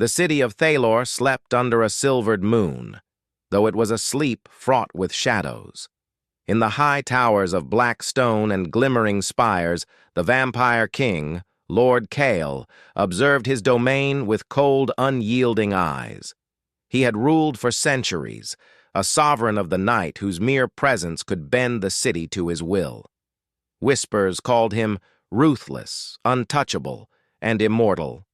The city of Thalor slept under a silvered moon, though it was a sleep fraught with shadows. In the high towers of black stone and glimmering spires, the vampire king, Lord Kale, observed his domain with cold, unyielding eyes. He had ruled for centuries, a sovereign of the night whose mere presence could bend the city to his will. Whispers called him ruthless, untouchable, and immortal.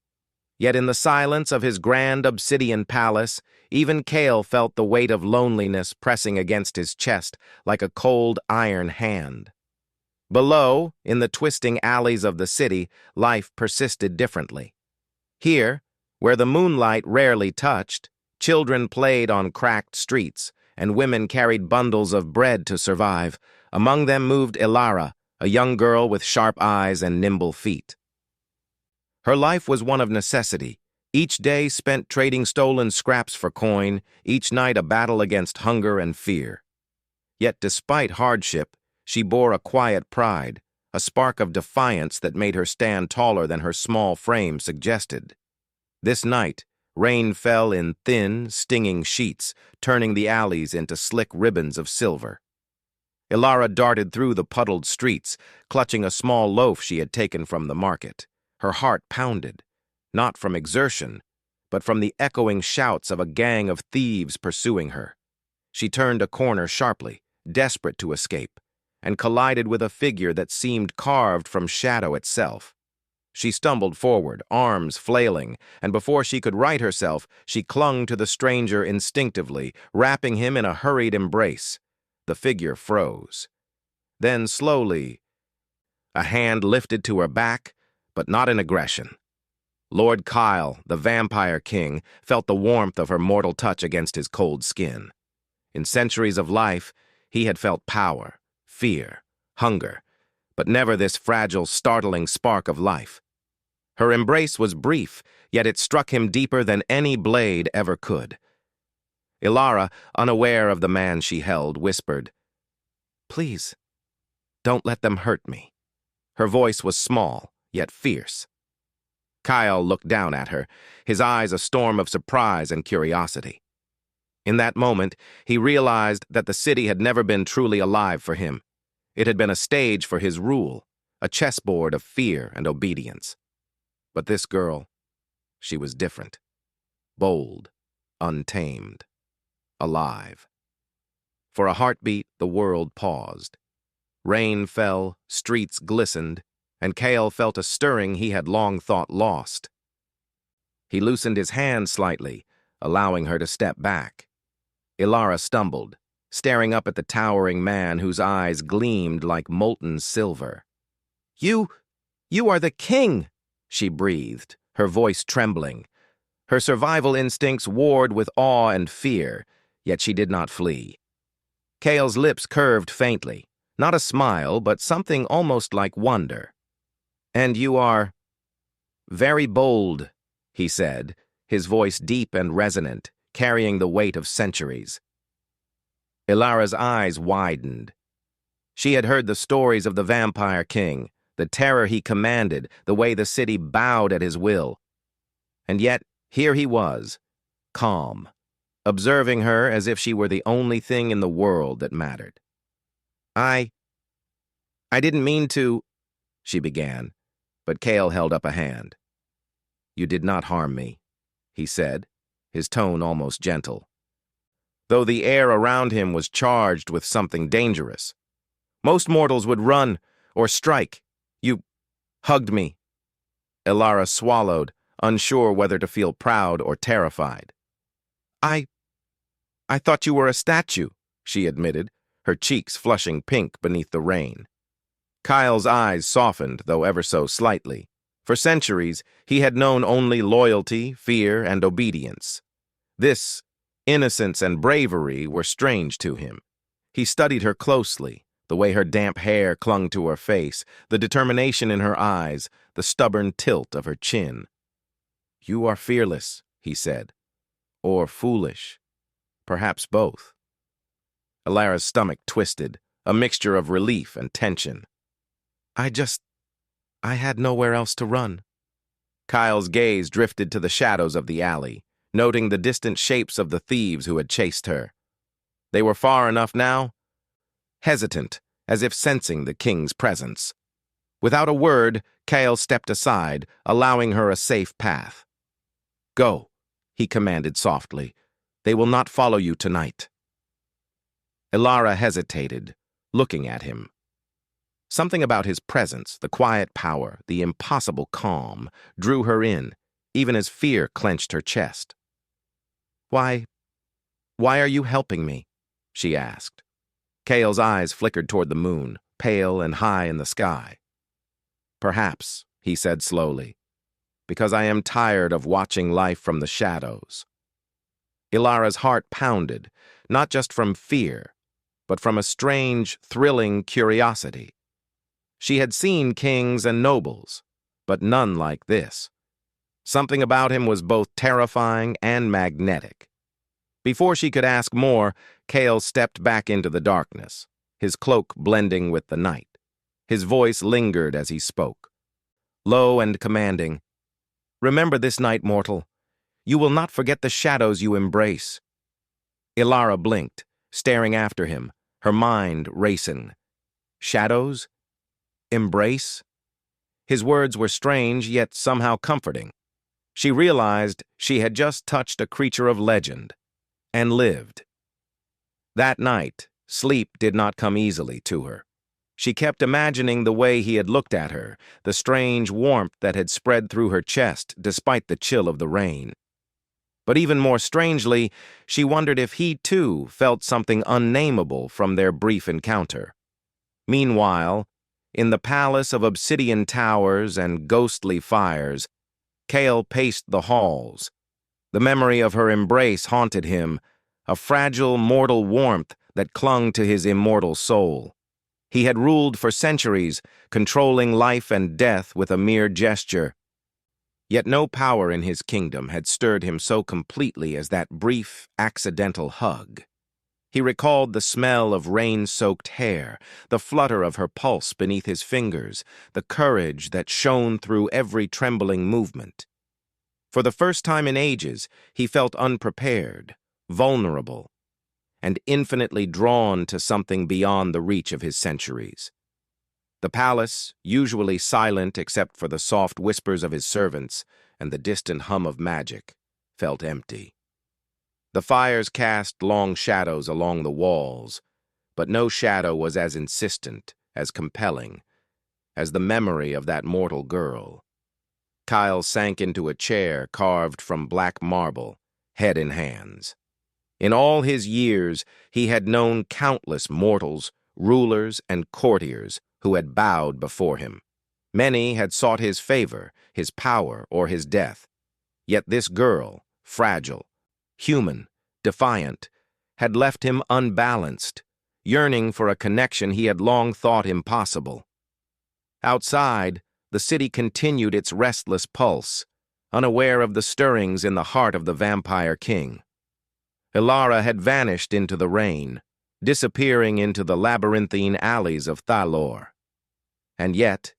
Yet in the silence of his grand obsidian palace, even Kale felt the weight of loneliness pressing against his chest like a cold iron hand. Below, in the twisting alleys of the city, life persisted differently. Here, where the moonlight rarely touched, children played on cracked streets, and women carried bundles of bread to survive. Among them moved Ilara, a young girl with sharp eyes and nimble feet. Her life was one of necessity, each day spent trading stolen scraps for coin, each night a battle against hunger and fear. Yet despite hardship, she bore a quiet pride, a spark of defiance that made her stand taller than her small frame suggested. This night, rain fell in thin, stinging sheets, turning the alleys into slick ribbons of silver. Ilara darted through the puddled streets, clutching a small loaf she had taken from the market. Her heart pounded, not from exertion, but from the echoing shouts of a gang of thieves pursuing her. She turned a corner sharply, desperate to escape, and collided with a figure that seemed carved from shadow itself. She stumbled forward, arms flailing, and before she could right herself, she clung to the stranger instinctively, wrapping him in a hurried embrace. The figure froze. Then slowly, a hand lifted to her back, but not in aggression. Lord Kyle, the vampire king, felt the warmth of her mortal touch against his cold skin. In centuries of life, he had felt power, fear, hunger, but never this fragile, startling spark of life. Her embrace was brief, yet it struck him deeper than any blade ever could. Ilara, unaware of the man she held, whispered, "Please, don't let them hurt me." Her voice was small, yet fierce. Kyle looked down at her, his eyes a storm of surprise and curiosity. In that moment, he realized that the city had never been truly alive for him. It had been a stage for his rule, a chessboard of fear and obedience. But this girl, she was different. Bold, untamed, alive. For a heartbeat, the world paused. Rain fell, streets glistened, and Kale felt a stirring he had long thought lost. He loosened his hand slightly, allowing her to step back. Ilara stumbled, staring up at the towering man whose eyes gleamed like molten silver. You are the king!" she breathed, her voice trembling. Her survival instincts warred with awe and fear, yet she did not flee. Kale's lips curved faintly, not a smile, but something almost like wonder. "And you are very bold," he said, his voice deep and resonant, carrying the weight of centuries. Ilara's eyes widened. She had heard the stories of the vampire king, the terror he commanded, the way the city bowed at his will. And yet, here he was, calm, observing her as if she were the only thing in the world that mattered. I didn't mean to," she began, but Kale held up a hand. "You did not harm me," he said, his tone almost gentle, though the air around him was charged with something dangerous. "Most mortals would run or strike. You hugged me." Ilara swallowed, unsure whether to feel proud or terrified. I thought you were a statue," she admitted, her cheeks flushing pink beneath the rain. Kyle's eyes softened, though ever so slightly. For centuries, he had known only loyalty, fear, and obedience. This innocence and bravery were strange to him. He studied her closely, the way her damp hair clung to her face, the determination in her eyes, the stubborn tilt of her chin. "You are fearless," he said, "or foolish. Perhaps both." Ilara's stomach twisted, a mixture of relief and tension. I had nowhere else to run." Kyle's gaze drifted to the shadows of the alley, noting the distant shapes of the thieves who had chased her. They were far enough now, hesitant, as if sensing the king's presence. Without a word, Kyle stepped aside, allowing her a safe path. "Go," he commanded softly. "They will not follow you tonight." Ilara hesitated, looking at him. Something about his presence, the quiet power, the impossible calm, drew her in, even as fear clenched her chest. Why are you helping me?" she asked. Kale's eyes flickered toward the moon, pale and high in the sky. "Perhaps," he said slowly, "because I am tired of watching life from the shadows." Ilara's heart pounded, not just from fear, but from a strange, thrilling curiosity. She had seen kings and nobles, but none like this. Something about him was both terrifying and magnetic. Before she could ask more, Kale stepped back into the darkness, his cloak blending with the night. His voice lingered as he spoke, low and commanding. "Remember this night, mortal. You will not forget the shadows you embrace." Ilara blinked, staring after him, her mind racing. Shadows? Embrace? His words were strange, yet somehow comforting. She realized she had just touched a creature of legend, and lived. That night, sleep did not come easily to her. She kept imagining the way he had looked at her, the strange warmth that had spread through her chest despite the chill of the rain. But even more strangely, she wondered if he, too, felt something unnameable from their brief encounter. Meanwhile, in the palace of obsidian towers and ghostly fires, Kale paced the halls. The memory of her embrace haunted him, a fragile, mortal warmth that clung to his immortal soul. He had ruled for centuries, controlling life and death with a mere gesture. Yet no power in his kingdom had stirred him so completely as that brief, accidental hug. He recalled the smell of rain-soaked hair, the flutter of her pulse beneath his fingers, the courage that shone through every trembling movement. For the first time in ages, he felt unprepared, vulnerable, and infinitely drawn to something beyond the reach of his centuries. The palace, usually silent except for the soft whispers of his servants and the distant hum of magic, felt empty. The fires cast long shadows along the walls, but no shadow was as insistent, as compelling, as the memory of that mortal girl. Kyle sank into a chair carved from black marble, head in hands. In all his years, he had known countless mortals, rulers, and courtiers who had bowed before him. Many had sought his favor, his power, or his death. Yet this girl, fragile, human, defiant, had left him unbalanced, yearning for a connection he had long thought impossible. Outside, the city continued its restless pulse, unaware of the stirrings in the heart of the vampire king. Ilara had vanished into the rain, disappearing into the labyrinthine alleys of Thalor. And yet,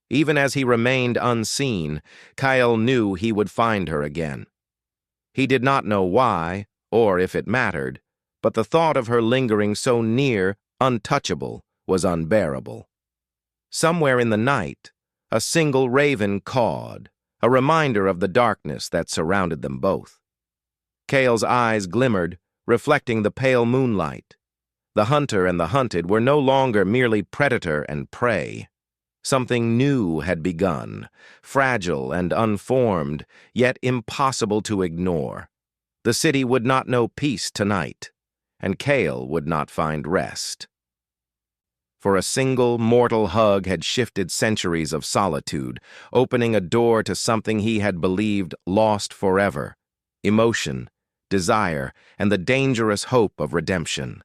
even as he remained unseen, Kyle knew he would find her again. He did not know why, or if it mattered, but the thought of her lingering so near, untouchable, was unbearable. Somewhere in the night, a single raven cawed, a reminder of the darkness that surrounded them both. Kale's eyes glimmered, reflecting the pale moonlight. The hunter and the hunted were no longer merely predator and prey. Something new had begun, fragile and unformed, yet impossible to ignore. The city would not know peace tonight, and Kale would not find rest. For a single mortal hug had shifted centuries of solitude, opening a door to something he had believed lost forever: emotion, desire, and the dangerous hope of redemption.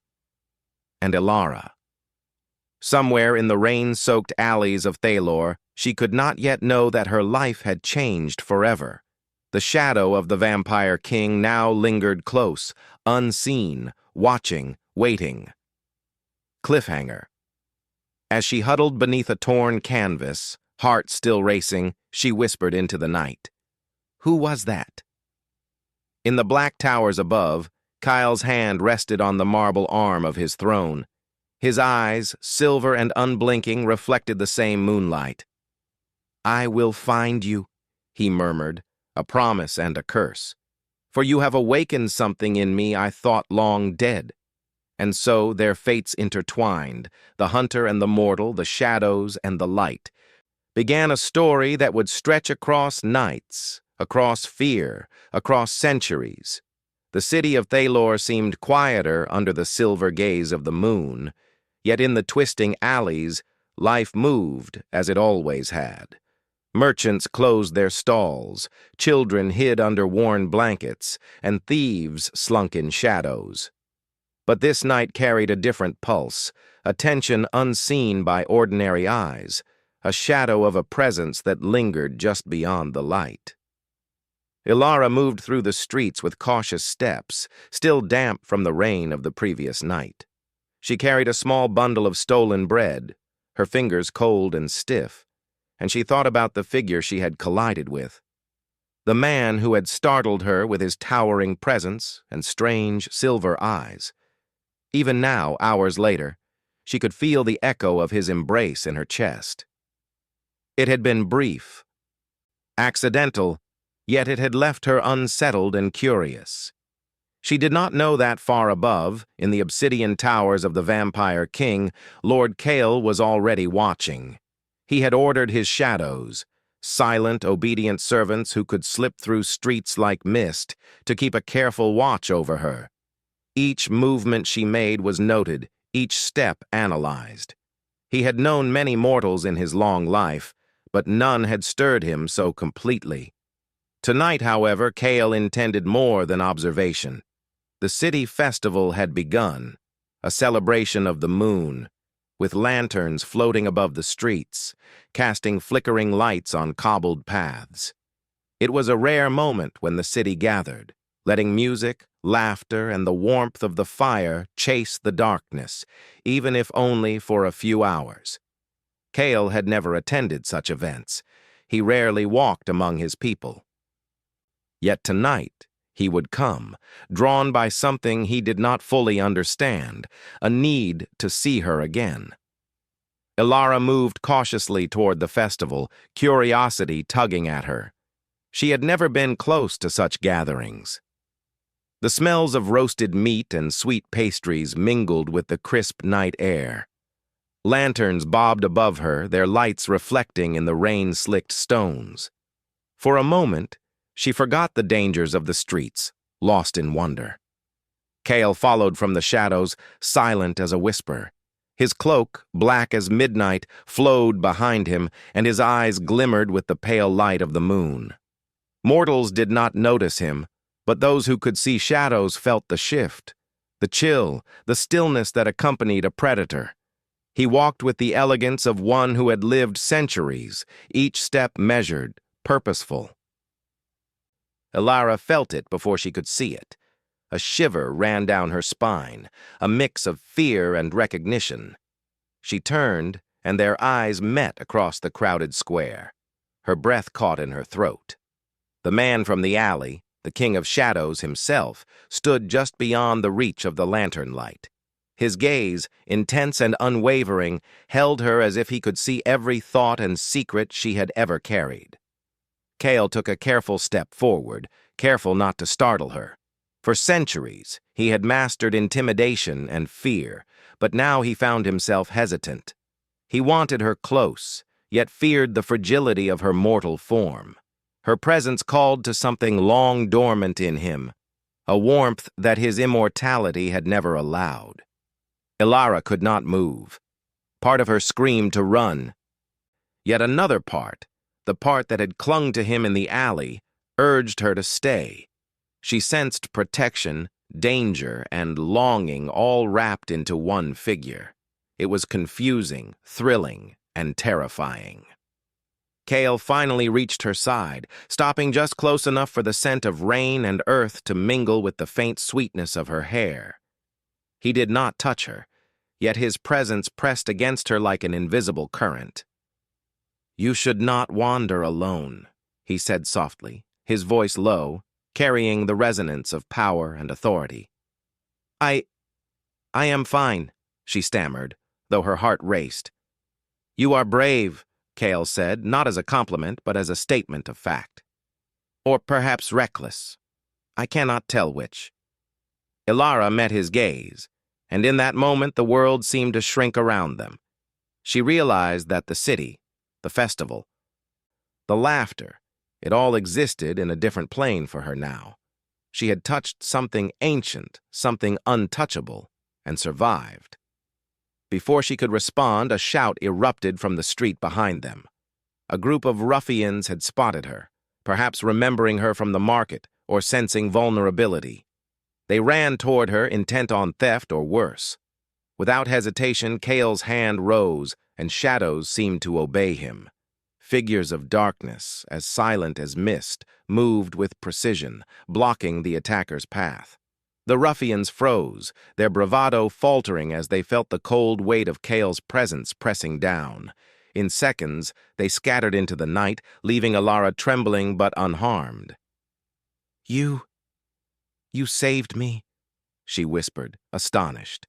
And Ilara. Somewhere in the rain-soaked alleys of Thalor, she could not yet know that her life had changed forever. The shadow of the vampire king now lingered close, unseen, watching, waiting. Cliffhanger. As she huddled beneath a torn canvas, Heart still racing, she whispered into the night. Who was that? In the black towers above, Kyle's hand rested on the marble arm of his throne. His eyes, silver and unblinking, reflected the same moonlight. I will find you, he murmured, a promise and a curse. For you have awakened something in me I thought long dead. And so their fates intertwined, the hunter and the mortal, the shadows and the light. Began a story that would stretch across nights, across fear, across centuries. The city of Thalor seemed quieter under the silver gaze of the moon, yet in the twisting alleys, life moved as it always had. Merchants closed their stalls, children hid under worn blankets, and thieves slunk in shadows. But this night carried a different pulse, a tension unseen by ordinary eyes, a shadow of a presence that lingered just beyond the light. Ilara moved through the streets with cautious steps, still damp from the rain of the previous night. She carried a small bundle of stolen bread, her fingers cold and stiff, and she thought about the figure she had collided with. The man who had startled her with his towering presence and strange silver eyes. Even now, hours later, she could feel the echo of his embrace in her chest. It had been brief, accidental, yet it had left her unsettled and curious. She did not know that far above, in the obsidian towers of the Vampire King, Lord Kale was already watching. He had ordered his shadows, silent, obedient servants who could slip through streets like mist, to keep a careful watch over her. Each movement she made was noted, each step analyzed. He had known many mortals in his long life, but none had stirred him so completely. Tonight, however, Kale intended more than observation. The city festival had begun, a celebration of the moon, with lanterns floating above the streets, casting flickering lights on cobbled paths. It was a rare moment when the city gathered, letting music, laughter, and the warmth of the fire chase the darkness, even if only for a few hours. Kale had never attended such events. He rarely walked among his people. Yet tonight, he would come, drawn by something he did not fully understand, a need to see her again. Ilara moved cautiously toward the festival, curiosity tugging at her. She had never been close to such gatherings. The smells of roasted meat and sweet pastries mingled with the crisp night air. Lanterns bobbed above her, their lights reflecting in the rain-slicked stones. For a moment, she forgot the dangers of the streets, lost in wonder. Kale followed from the shadows, silent as a whisper. His cloak, black as midnight, flowed behind him, and his eyes glimmered with the pale light of the moon. Mortals did not notice him, but those who could see shadows felt the shift, the chill, the stillness that accompanied a predator. He walked with the elegance of one who had lived centuries, each step measured, purposeful. Ilara felt it before she could see it. A shiver ran down her spine, a mix of fear and recognition. She turned, and their eyes met across the crowded square. Her breath caught in her throat. The man from the alley, the King of Shadows himself, stood just beyond the reach of the lantern light. His gaze, intense and unwavering, held her as if he could see every thought and secret she had ever carried. Kale took a careful step forward, careful not to startle her. For centuries, he had mastered intimidation and fear, but now he found himself hesitant. He wanted her close, yet feared the fragility of her mortal form. Her presence called to something long dormant in him, a warmth that his immortality had never allowed. Ilara could not move. Part of her screamed to run. Yet another part, the part that had clung to him in the alley, urged her to stay. She sensed protection, danger, and longing all wrapped into one figure. It was confusing, thrilling, and terrifying. Kale finally reached her side, stopping just close enough for the scent of rain and earth to mingle with the faint sweetness of her hair. He did not touch her, yet his presence pressed against her like an invisible current. "You should not wander alone," he said softly, his voice low, carrying the resonance of power and authority. I am fine," she stammered, though her heart raced. "You are brave," Cale said, not as a compliment, but as a statement of fact. "Or perhaps reckless. I cannot tell which." Ilara met his gaze, and in that moment the world seemed to shrink around them. She realized that the city, the festival, the laughter, it all existed in a different plane for her now. She had touched something ancient, something untouchable, and survived. Before she could respond, a shout erupted from the street behind them. A group of ruffians had spotted her, perhaps remembering her from the market or sensing vulnerability. They ran toward her, intent on theft or worse. Without hesitation, Cale's hand rose, and shadows seemed to obey him. Figures of darkness, as silent as mist, moved with precision, blocking the attacker's path. The ruffians froze, their bravado faltering as they felt the cold weight of Cale's presence pressing down. In seconds, they scattered into the night, leaving Ilara trembling but unharmed. You saved me," she whispered, astonished.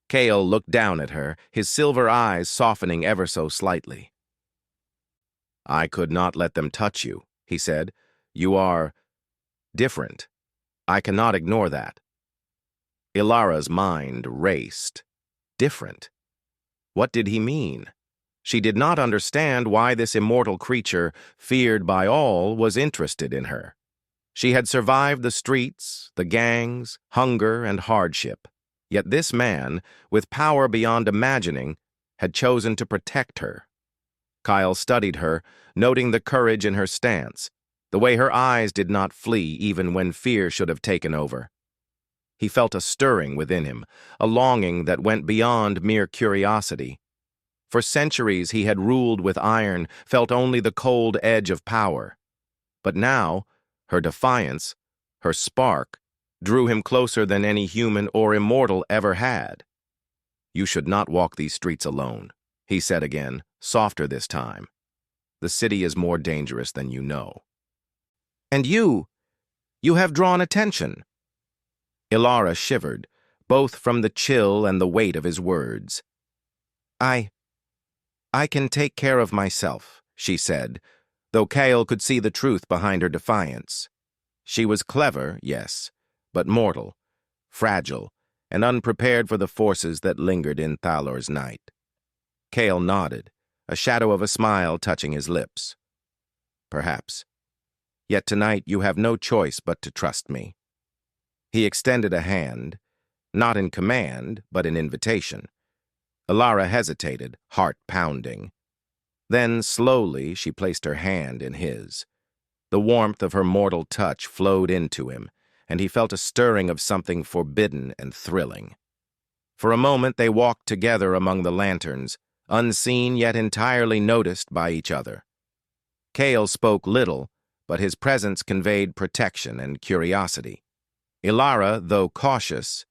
Cale looked down at her, his silver eyes softening ever so slightly. "I could not let them touch you," he said. "You are different. I cannot ignore that." Ilara's mind raced. Different? What did he mean? She did not understand why this immortal creature, feared by all, was interested in her. She had survived the streets, the gangs, hunger, and hardship. Yet this man, with power beyond imagining, had chosen to protect her. Kyle studied her, noting the courage in her stance, the way her eyes did not flee even when fear should have taken over. He felt a stirring within him, a longing that went beyond mere curiosity. For centuries he had ruled with iron, felt only the cold edge of power. But now, her defiance, her spark, drew him closer than any human or immortal ever had. "You should not walk these streets alone," he said again, softer this time. "The city is more dangerous than you know." "And you have drawn attention." Ilara shivered, both from the chill and the weight of his words. I can take care of myself," she said, though Cale could see the truth behind her defiance. She was clever, yes, but mortal, fragile, and unprepared for the forces that lingered in Thalor's night. Cale nodded, a shadow of a smile touching his lips. "Perhaps. Yet tonight you have no choice but to trust me." He extended a hand, not in command, but in invitation. Ilara hesitated, heart pounding. Then, slowly, she placed her hand in his. The warmth of her mortal touch flowed into him, and he felt a stirring of something forbidden and thrilling. For a moment they walked together among the lanterns, unseen yet entirely noticed by each other. Cale spoke little, but his presence conveyed protection and curiosity. Ilara, though cautious,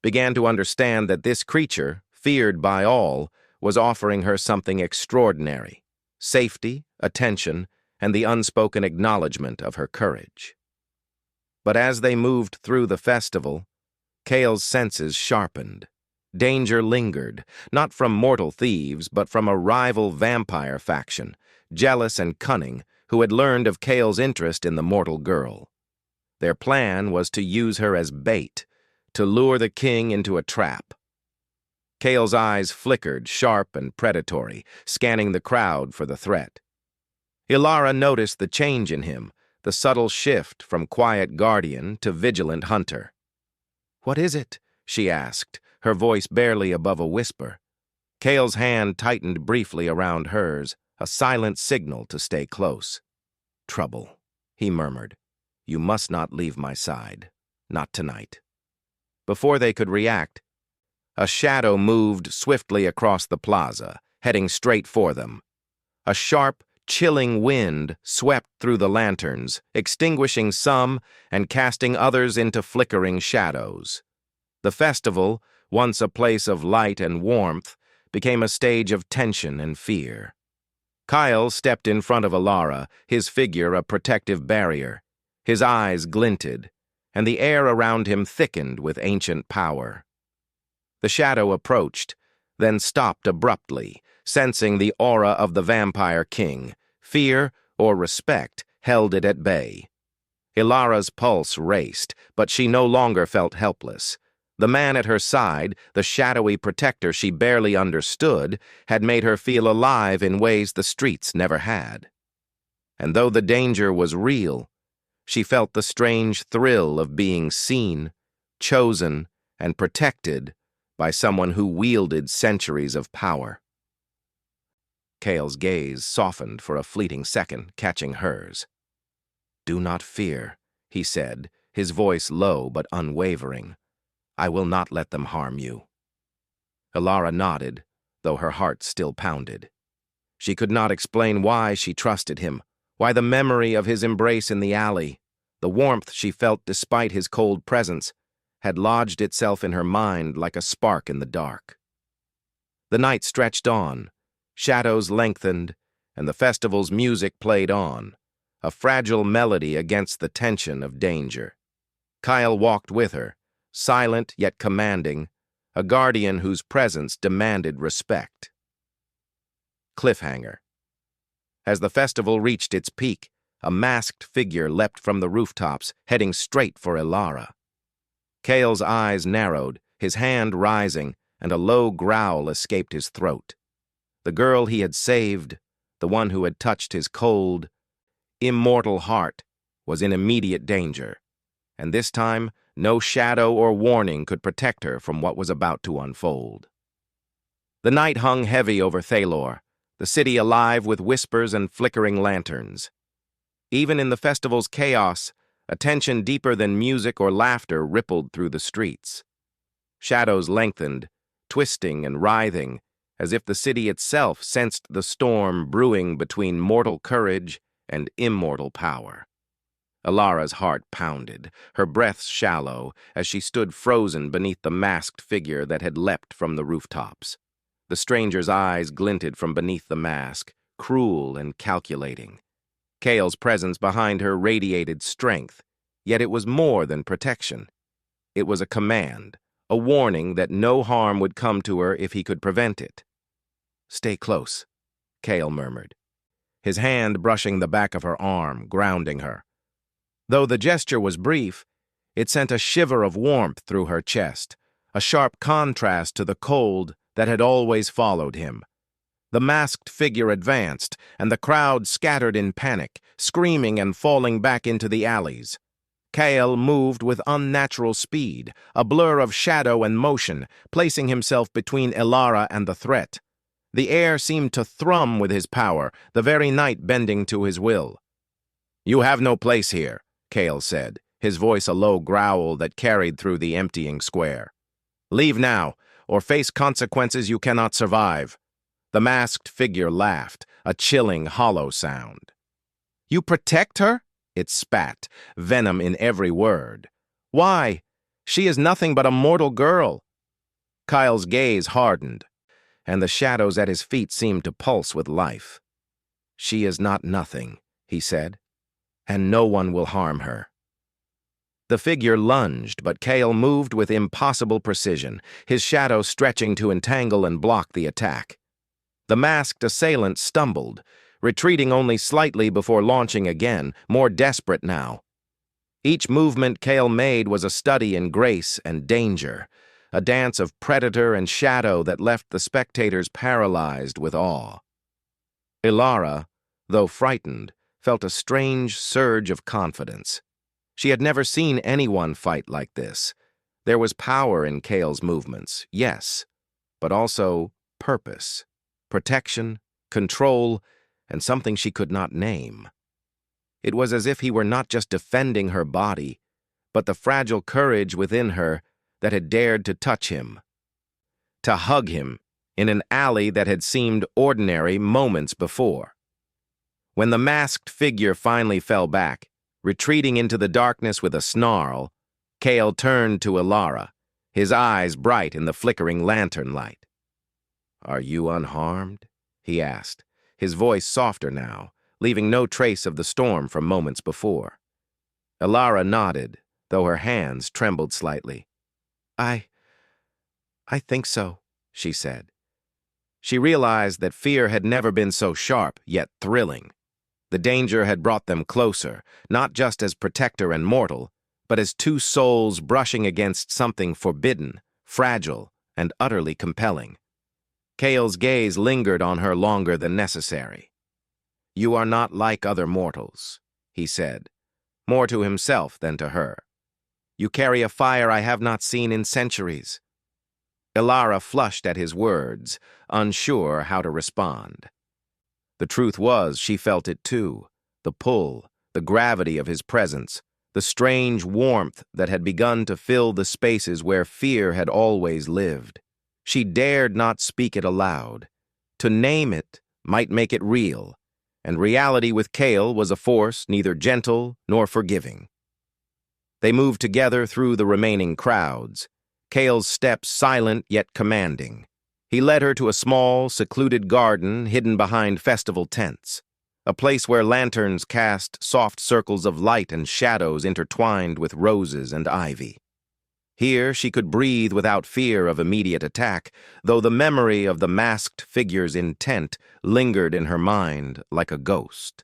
began to understand that this creature, feared by all, was offering her something extraordinary: safety, attention, and the unspoken acknowledgement of her courage. But as they moved through the festival, Cale's senses sharpened. Danger lingered, not from mortal thieves, but from a rival vampire faction, jealous and cunning, who had learned of Cale's interest in the mortal girl. Their plan was to use her as bait, to lure the king into a trap. Cale's eyes flickered, sharp and predatory, scanning the crowd for the threat. Ilara noticed the change in him, the subtle shift from quiet guardian to vigilant hunter. "What is it?" she asked, her voice barely above a whisper. Cale's hand tightened briefly around hers, a silent signal to stay close. "Trouble," he murmured. "You must not leave my side. Not tonight." Before they could react, a shadow moved swiftly across the plaza, heading straight for them. A sharp, chilling wind swept through the lanterns, extinguishing some and casting others into flickering shadows. The festival, once a place of light and warmth, became a stage of tension and fear. Kyle stepped in front of Alara, his figure a protective barrier. His eyes glinted, and the air around him thickened with ancient power. The shadow approached, then stopped abruptly, sensing the aura of the vampire king. Fear or respect held it at bay. Ilara's pulse raced, but she no longer felt helpless. The man at her side, the shadowy protector she barely understood, had made her feel alive in ways the streets never had. And though the danger was real, she felt the strange thrill of being seen, chosen, and protected by someone who wielded centuries of power. Cale's gaze softened for a fleeting second, catching hers. "Do not fear," he said, his voice low but unwavering. "I will not let them harm you." Ilara nodded, though her heart still pounded. She could not explain why she trusted him, why the memory of his embrace in the alley, the warmth she felt despite his cold presence, had lodged itself in her mind like a spark in the dark. The night stretched on, shadows lengthened, and the festival's music played on, a fragile melody against the tension of danger. Kyle walked with her, silent yet commanding, a guardian whose presence demanded respect. Cliffhanger. As the festival reached its peak, a masked figure leapt from the rooftops, heading straight for Ilara. Cale's eyes narrowed, his hand rising, and a low growl escaped his throat. The girl he had saved, the one who had touched his cold, immortal heart, was in immediate danger, and this time no shadow or warning could protect her from what was about to unfold. The night hung heavy over Thalor, the city alive with whispers and flickering lanterns. Even in the festival's chaos, a tension deeper than music or laughter rippled through the streets. Shadows lengthened, twisting and writhing, as if the city itself sensed the storm brewing between mortal courage and immortal power. Ilara's heart pounded, her breath shallow, as she stood frozen beneath the masked figure that had leapt from the rooftops. The stranger's eyes glinted from beneath the mask, cruel and calculating. Cale's presence behind her radiated strength, yet it was more than protection. It was a command, a warning that no harm would come to her if he could prevent it. "Stay close," Cale murmured, his hand brushing the back of her arm, grounding her. Though the gesture was brief, it sent a shiver of warmth through her chest, a sharp contrast to the cold that had always followed him. The masked figure advanced, and the crowd scattered in panic, screaming and falling back into the alleys. Cale moved with unnatural speed, a blur of shadow and motion, placing himself between Ilara and the threat. The air seemed to thrum with his power, the very night bending to his will. "You have no place here," Cale said, his voice a low growl that carried through the emptying square. "Leave now, or face consequences you cannot survive." The masked figure laughed, a chilling, hollow sound. "You protect her?" It spat, venom in every word. "Why? She is nothing but a mortal girl." Kyle's gaze hardened, and the shadows at his feet seemed to pulse with life. "She is not nothing," he said, "and no one will harm her." The figure lunged, but Cale moved with impossible precision, his shadow stretching to entangle and block the attack. The masked assailant stumbled, retreating only slightly before launching again, more desperate now. Each movement Cale made was a study in grace and danger, a dance of predator and shadow that left the spectators paralyzed with awe. Ilara, though frightened, felt a strange surge of confidence. She had never seen anyone fight like this. There was power in Cale's movements, yes, but also purpose, protection, control, and something she could not name. It was as if he were not just defending her body, but the fragile courage within her that had dared to touch him, to hug him in an alley that had seemed ordinary moments before. When the masked figure finally fell back, retreating into the darkness with a snarl, Cale turned to Ilara, his eyes bright in the flickering lantern light. "Are you unharmed?" he asked, his voice softer now, leaving no trace of the storm from moments before. Elara nodded, though her hands trembled slightly. I think so, she said. She realized that fear had never been so sharp, yet thrilling. The danger had brought them closer, not just as protector and mortal, but as two souls brushing against something forbidden, fragile, and utterly compelling. Cale's gaze lingered on her longer than necessary. "You are not like other mortals," he said, more to himself than to her. "You carry a fire I have not seen in centuries." Elara flushed at his words, unsure how to respond. The truth was, she felt it too, the pull, the gravity of his presence, the strange warmth that had begun to fill the spaces where fear had always lived. She dared not speak it aloud. To name it might make it real, and reality with Cale was a force neither gentle nor forgiving. They moved together through the remaining crowds, Cale's steps silent yet commanding. He led her to a small, secluded garden hidden behind festival tents, a place where lanterns cast soft circles of light and shadows intertwined with roses and ivy. Here she could breathe without fear of immediate attack, though the memory of the masked figure's intent lingered in her mind like a ghost.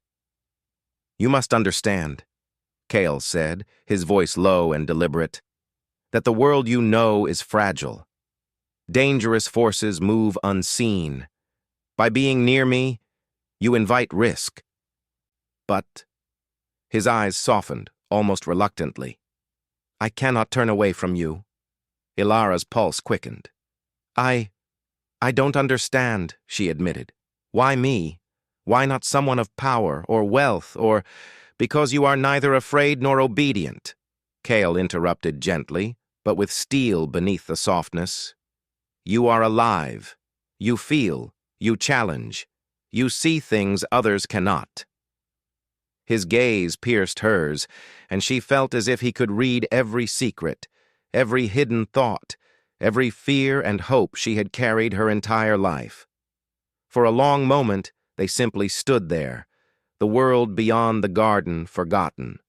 "You must understand," Cale said, his voice low and deliberate, "that the world you know is fragile. Dangerous forces move unseen. By being near me, you invite risk. But," his eyes softened, almost reluctantly, "I cannot turn away from you." Ilara's pulse quickened. I don't understand," she admitted. "Why me? Why not someone of power or wealth or because you are neither afraid nor obedient?" Cale interrupted gently, but with steel beneath the softness. "You are alive. You feel. You challenge. You see things others cannot." His gaze pierced hers, and she felt as if he could read every secret, every hidden thought, every fear and hope she had carried her entire life. For a long moment, they simply stood there, the world beyond the garden forgotten.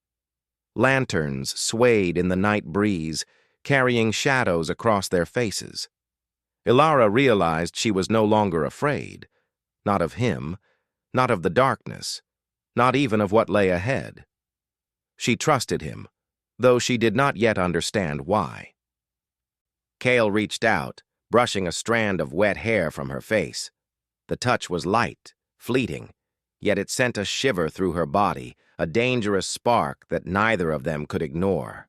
Lanterns swayed in the night breeze, carrying shadows across their faces. Elara realized she was no longer afraid, not of him, not of the darkness, not even of what lay ahead. She trusted him, though she did not yet understand why. Cale reached out, brushing a strand of wet hair from her face. The touch was light, fleeting, yet it sent a shiver through her body, a dangerous spark that neither of them could ignore.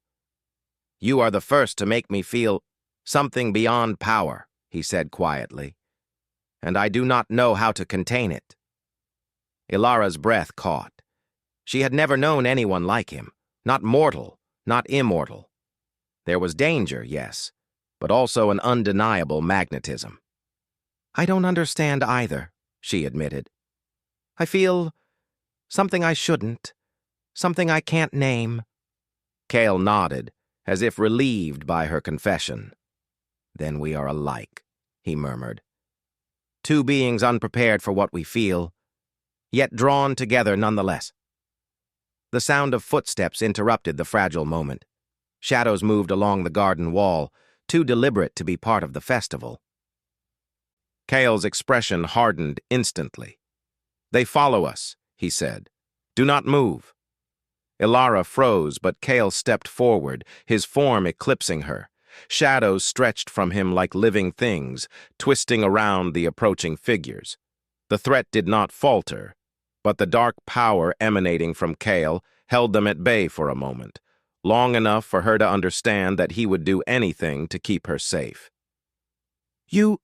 "You are the first to make me feel something beyond power," he said quietly, "and I do not know how to contain it." Ilara's breath caught. She had never known anyone like him, not mortal, not immortal. There was danger, yes, but also an undeniable magnetism. "I don't understand either," she admitted. "I feel something I shouldn't, something I can't name." Cale nodded, as if relieved by her confession. "Then we are alike," he murmured. "Two beings unprepared for what we feel, yet drawn together nonetheless." The sound of footsteps interrupted the fragile moment. Shadows moved along the garden wall, too deliberate to be part of the festival. Cale's expression hardened instantly. "They follow us," he said. "Do not move." Elara froze, but Cale stepped forward, his form eclipsing her. Shadows stretched from him like living things, twisting around the approaching figures. The threat did not falter, but the dark power emanating from Cale held them at bay for a moment, long enough for her to understand that he would do anything to keep her safe. You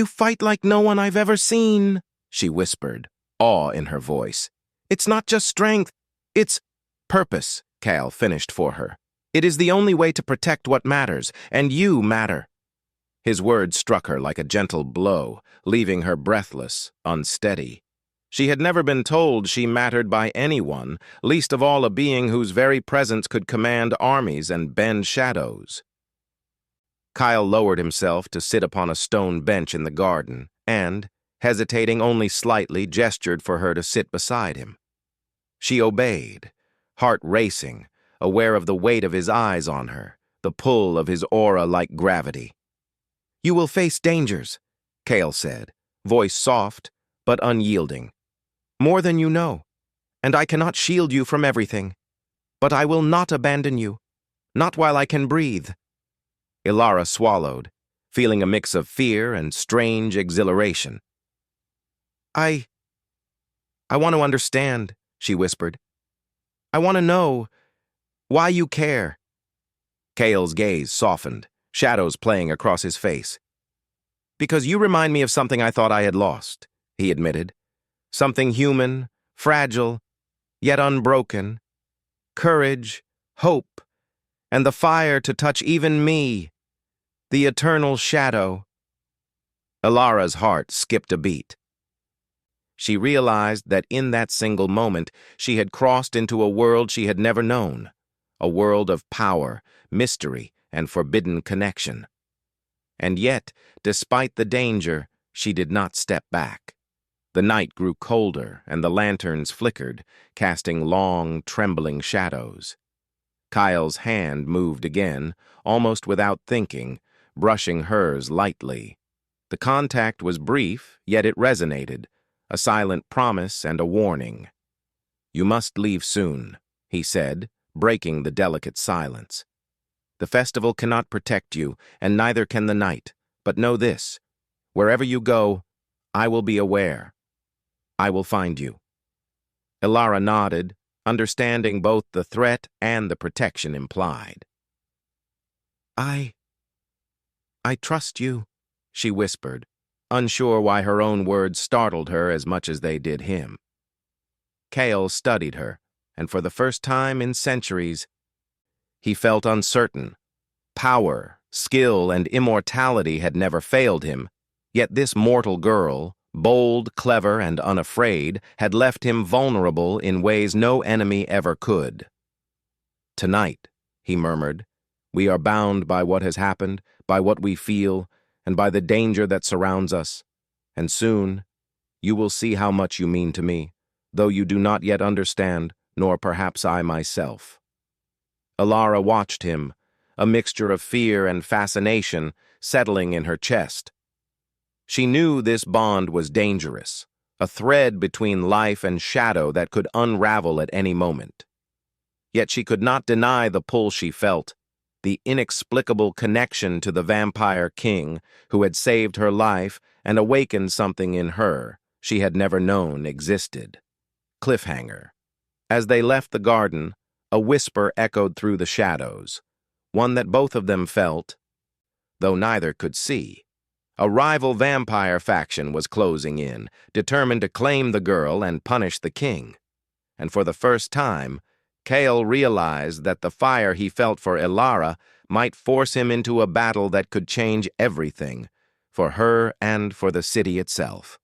fight like no one I've ever seen," she whispered, awe in her voice. "It's not just strength, it's purpose," Cale finished for her. "It is the only way to protect what matters, and you matter." His words struck her like a gentle blow, leaving her breathless, unsteady. She had never been told she mattered by anyone, least of all a being whose very presence could command armies and bend shadows. Kyle lowered himself to sit upon a stone bench in the garden, and, hesitating only slightly, gestured for her to sit beside him. She obeyed, heart racing, aware of the weight of his eyes on her, the pull of his aura like gravity. "You will face dangers," Kale said, voice soft but unyielding. "More than you know, and I cannot shield you from everything. But I will not abandon you, not while I can breathe." Ilara swallowed, feeling a mix of fear and strange exhilaration. I want to understand," she whispered. "I want to know why you care." Kale's gaze softened, shadows playing across his face. "Because you remind me of something I thought I had lost," he admitted. "Something human, fragile, yet unbroken. Courage, hope, and the fire to touch even me. The eternal shadow." Ilara's heart skipped a beat. She realized that in that single moment she had crossed into a world she had never known, a world of power, mystery, and forbidden connection. And yet, despite the danger, she did not step back. The night grew colder, and the lanterns flickered, casting long, trembling shadows. Kyle's hand moved again, almost without thinking, brushing hers lightly. The contact was brief, yet it resonated, a silent promise and a warning. "You must leave soon," he said, breaking the delicate silence. "The festival cannot protect you, and neither can the night. But know this, wherever you go, I will be aware. I will find you." Ilara nodded, understanding both the threat and the protection implied. I trust you," she whispered, unsure why her own words startled her as much as they did him. Kale studied her, and for the first time in centuries, he felt uncertain. Power, skill, and immortality had never failed him, yet this mortal girl, bold, clever, and unafraid, had left him vulnerable in ways no enemy ever could. "Tonight," he murmured, "we are bound by what has happened, by what we feel, and by the danger that surrounds us. And soon, you will see how much you mean to me, though you do not yet understand, nor perhaps I myself." Ilara watched him, a mixture of fear and fascination settling in her chest. She knew this bond was dangerous, a thread between life and shadow that could unravel at any moment. Yet she could not deny the pull she felt, the inexplicable connection to the vampire king who had saved her life and awakened something in her she had never known existed. Cliffhanger. As they left the garden, a whisper echoed through the shadows, one that both of them felt, though neither could see. A rival vampire faction was closing in, determined to claim the girl and punish the king. And for the first time, Kale realized that the fire he felt for Ilara might force him into a battle that could change everything, for her and for the city itself.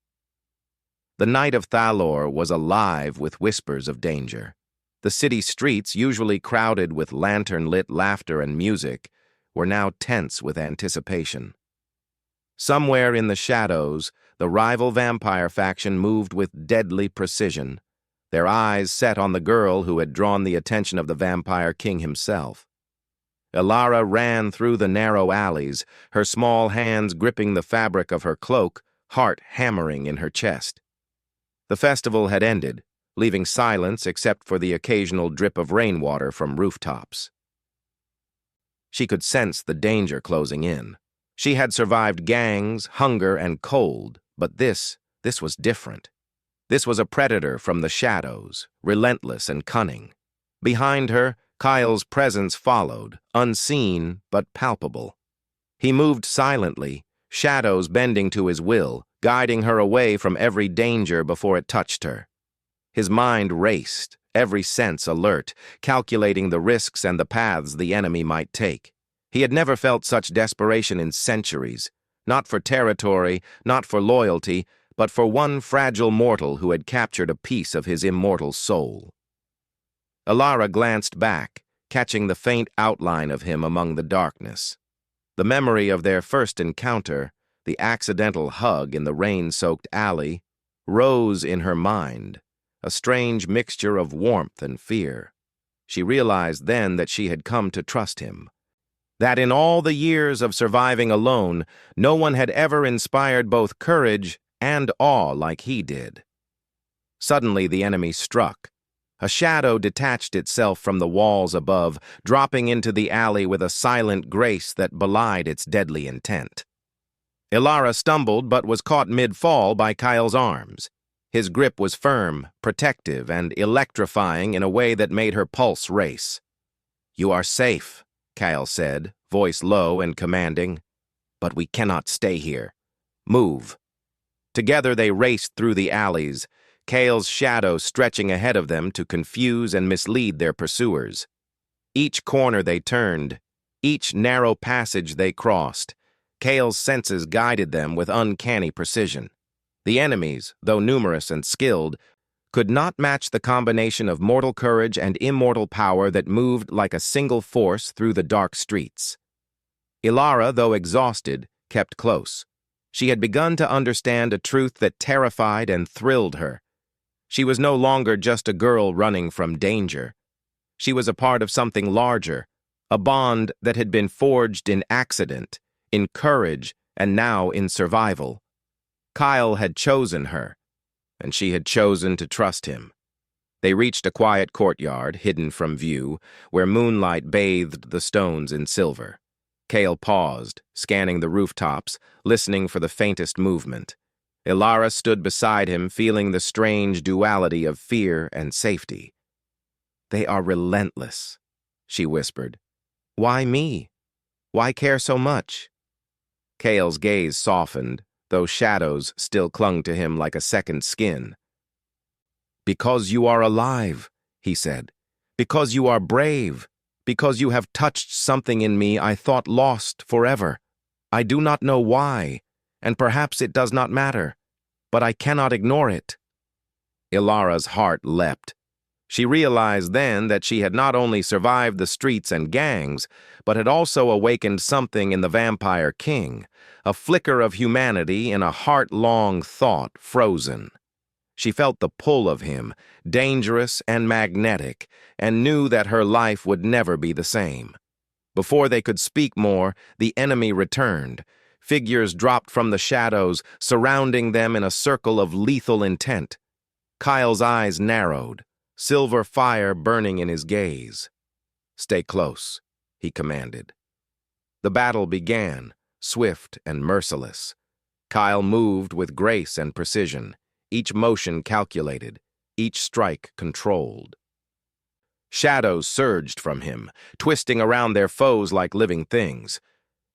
The night of Thalor was alive with whispers of danger. The city streets, usually crowded with lantern-lit laughter and music, were now tense with anticipation. Somewhere in the shadows, the rival vampire faction moved with deadly precision, their eyes set on the girl who had drawn the attention of the vampire king himself. Ilara ran through the narrow alleys, her small hands gripping the fabric of her cloak, heart hammering in her chest. The festival had ended, leaving silence except for the occasional drip of rainwater from rooftops. She could sense the danger closing in. She had survived gangs, hunger, and cold, but this was different. This was a predator from the shadows, relentless and cunning. Behind her, Kyle's presence followed, unseen but palpable. He moved silently, shadows bending to his will, guiding her away from every danger before it touched her. His mind raced, every sense alert, calculating the risks and the paths the enemy might take. He had never felt such desperation in centuries, not for territory, not for loyalty, but for one fragile mortal who had captured a piece of his immortal soul. Ilara glanced back, catching the faint outline of him among the darkness. The memory of their first encounter, the accidental hug in the rain-soaked alley, rose in her mind, a strange mixture of warmth and fear. She realized then that she had come to trust him, that in all the years of surviving alone, no one had ever inspired both courage and awe like he did. Suddenly the enemy struck. A shadow detached itself from the walls above, dropping into the alley with a silent grace that belied its deadly intent. Ilara stumbled but was caught mid-fall by Kyle's arms. His grip was firm, protective, and electrifying in a way that made her pulse race. "You are safe," Kyle said, voice low and commanding. "But we cannot stay here. Move." Together they raced through the alleys, Kale's shadow stretching ahead of them to confuse and mislead their pursuers. Each corner they turned, each narrow passage they crossed, Kale's senses guided them with uncanny precision. The enemies, though numerous and skilled, could not match the combination of mortal courage and immortal power that moved like a single force through the dark streets. Ilara, though exhausted, kept close. She had begun to understand a truth that terrified and thrilled her. She was no longer just a girl running from danger. She was a part of something larger, a bond that had been forged in accident, in courage, and now in survival. Kyle had chosen her, and she had chosen to trust him. They reached a quiet courtyard, hidden from view, where moonlight bathed the stones in silver. Kale paused, scanning the rooftops, listening for the faintest movement. Ilara stood beside him, feeling the strange duality of fear and safety. "They are relentless," she whispered. "Why me? Why care so much?" Kale's gaze softened, though shadows still clung to him like a second skin. "Because you are alive," he said. "Because you are brave. Because you have touched something in me I thought lost forever. I do not know why, and perhaps it does not matter, but I cannot ignore it." Ilara's heart leapt. She realized then that she had not only survived the streets and gangs, but had also awakened something in the Vampire King, a flicker of humanity in a heart-long thought frozen. She felt the pull of him, dangerous and magnetic, and knew that her life would never be the same. Before they could speak more, the enemy returned. Figures dropped from the shadows, surrounding them in a circle of lethal intent. Kyle's eyes narrowed, silver fire burning in his gaze. "Stay close," he commanded. The battle began, swift and merciless. Kyle moved with grace and precision, each motion calculated, each strike controlled. Shadows surged from him, twisting around their foes like living things.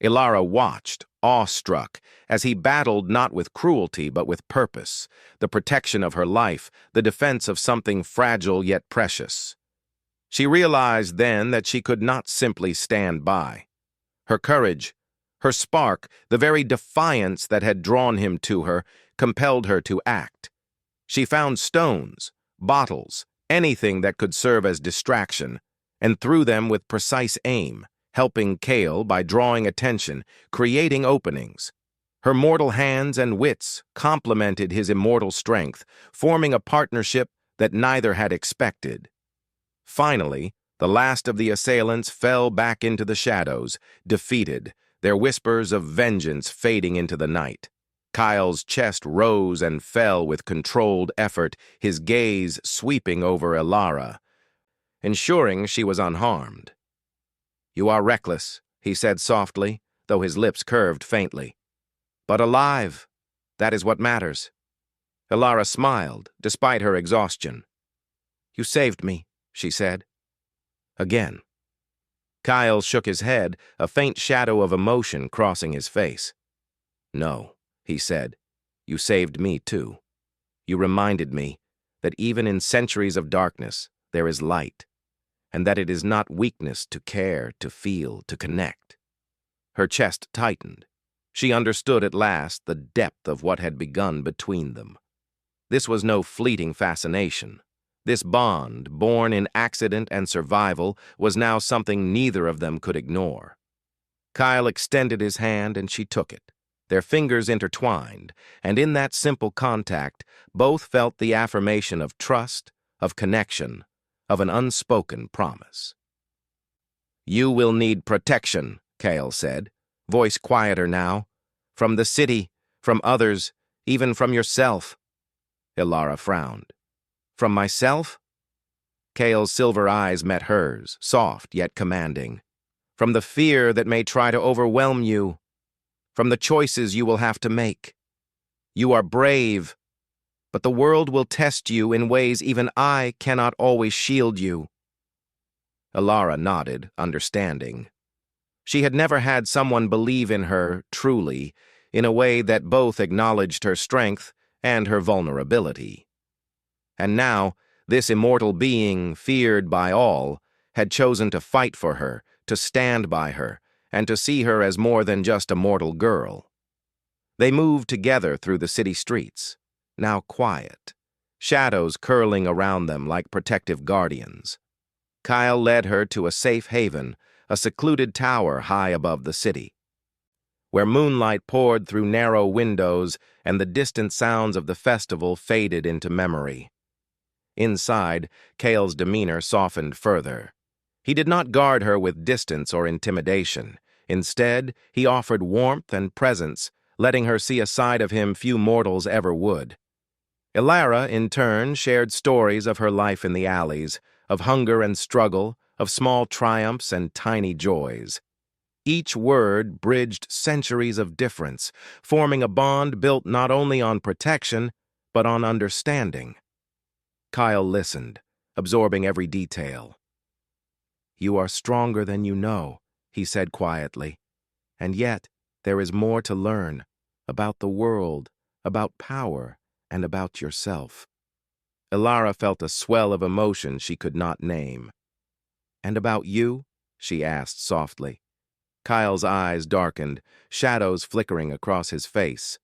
Ilara watched, awestruck, as he battled not with cruelty but with purpose, the protection of her life, the defense of something fragile yet precious. She realized then that she could not simply stand by. Her courage, her spark, the very defiance that had drawn him to her, compelled her to act. She found stones, bottles, anything that could serve as distraction, and threw them with precise aim, helping Kale by drawing attention, creating openings. Her mortal hands and wits complemented his immortal strength, forming a partnership that neither had expected. Finally, the last of the assailants fell back into the shadows, defeated, their whispers of vengeance fading into the night. Kyle's chest rose and fell with controlled effort, his gaze sweeping over Ilara, ensuring she was unharmed. "You are reckless," he said softly, though his lips curved faintly. "But alive, that is what matters." Ilara smiled, despite her exhaustion. "You saved me," she said. Again. Kyle shook his head, a faint shadow of emotion crossing his face. "No," he said, "you saved me too. You reminded me that even in centuries of darkness, there is light, and that it is not weakness to care, to feel, to connect." Her chest tightened. She understood at last the depth of what had begun between them. This was no fleeting fascination. This bond, born in accident and survival, was now something neither of them could ignore. Kyle extended his hand and she took it, their fingers intertwined, and in that simple contact, both felt the affirmation of trust, of connection, of an unspoken promise. "You will need protection," Kale said, voice quieter now. "From the city, from others, even from yourself." Ilara frowned. "From myself?" Kale's silver eyes met hers, soft yet commanding. "From the fear that may try to overwhelm you. From the choices you will have to make. You are brave, but the world will test you in ways even I cannot always shield you." Ilara nodded, understanding. She had never had someone believe in her, truly, in a way that both acknowledged her strength and her vulnerability. And now, this immortal being, feared by all, had chosen to fight for her, to stand by her, and to see her as more than just a mortal girl. They moved together through the city streets, now quiet, shadows curling around them like protective guardians. Kyle led her to a safe haven, a secluded tower high above the city, where moonlight poured through narrow windows and the distant sounds of the festival faded into memory. Inside, Kale's demeanor softened further. He did not guard her with distance or intimidation. Instead, he offered warmth and presence, letting her see a side of him few mortals ever would. Ilara, in turn, shared stories of her life in the alleys, of hunger and struggle, of small triumphs and tiny joys. Each word bridged centuries of difference, forming a bond built not only on protection, but on understanding. Kyle listened, absorbing every detail. "You are stronger than you know," he said quietly. "And yet, there is more to learn, about the world, about power, and about yourself." Ilara felt a swell of emotion she could not name. "And about you?" she asked softly. Kyle's eyes darkened, shadows flickering across his face.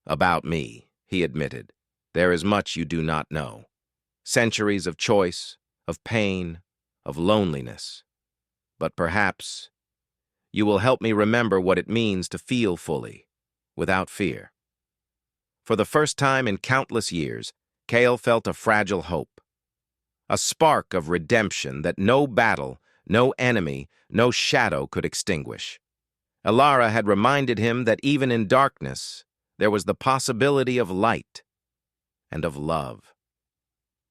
"About me," he admitted. "There is much you do not know. Centuries of choice, of pain, of loneliness. But perhaps you will help me remember what it means to feel fully, without fear." For the first time in countless years, Kale felt a fragile hope. A spark of redemption that no battle, no enemy, no shadow could extinguish. Ilara had reminded him that even in darkness, there was the possibility of light and of love.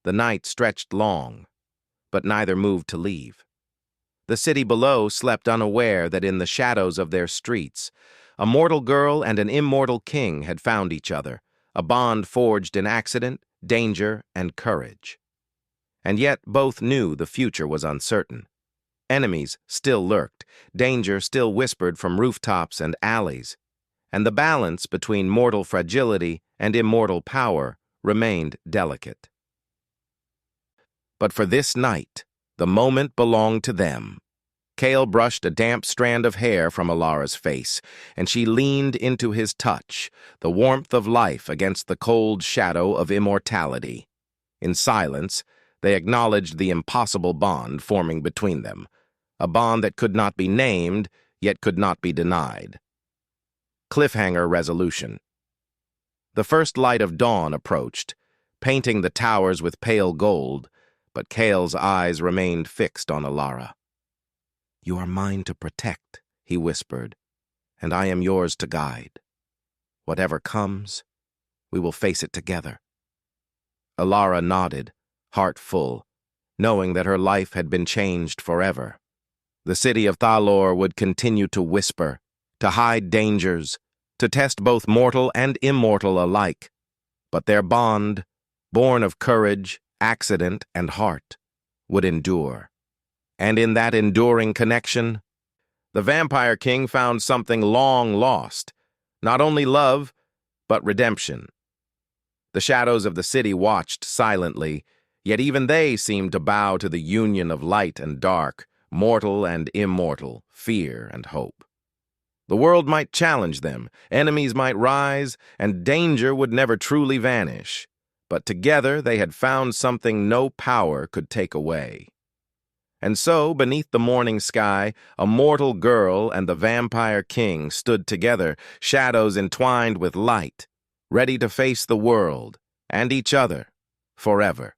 The night stretched long, but neither moved to leave. The city below slept unaware that in the shadows of their streets, a mortal girl and an immortal king had found each other, a bond forged in accident, danger, and courage. And yet both knew the future was uncertain. Enemies still lurked, danger still whispered from rooftops and alleys, and the balance between mortal fragility and immortal power remained delicate. But for this night, the moment belonged to them. Kale brushed a damp strand of hair from Ilara's face, and she leaned into his touch, the warmth of life against the cold shadow of immortality. In silence, they acknowledged the impossible bond forming between them, a bond that could not be named, yet could not be denied. Cliffhanger resolution. The first light of dawn approached, painting the towers with pale gold, but Kale's eyes remained fixed on Ilara. "You are mine to protect," he whispered, "and I am yours to guide. Whatever comes, we will face it together." Ilara nodded, heart full, knowing that her life had been changed forever. The city of Thalor would continue to whisper, to hide dangers, to test both mortal and immortal alike. But their bond, born of courage, accident, and heart, would endure. And in that enduring connection, the Vampire King found something long lost, not only love, but redemption. The shadows of the city watched silently, yet even they seemed to bow to the union of light and dark, mortal and immortal, fear and hope. The world might challenge them, enemies might rise, and danger would never truly vanish. But together they had found something no power could take away. And so, beneath the morning sky, a mortal girl and the vampire king stood together, shadows entwined with light, ready to face the world and each other forever.